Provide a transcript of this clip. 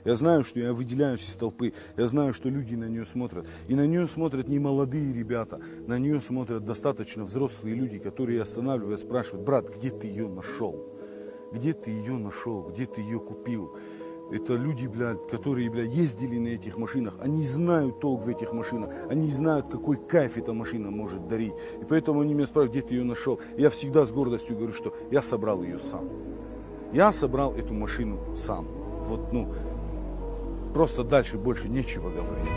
Я знаю, что я выделяюсь из толпы. Я знаю, что люди на нее смотрят. И на нее смотрят не молодые ребята. На нее смотрят достаточно взрослые люди, которые останавливают, спрашивают: брат, где ты ее нашел? Где ты ее нашел? Где ты ее купил? Это люди, блядь, которые, блядь, ездили на этих машинах. Они знают толк в этих машинах. Они знают, какой кайф эта машина может дарить. И поэтому они меня спрашивают, где ты ее нашел. Я всегда с гордостью говорю, что я собрал ее сам. Я собрал эту машину сам. Вот, просто дальше больше нечего говорить.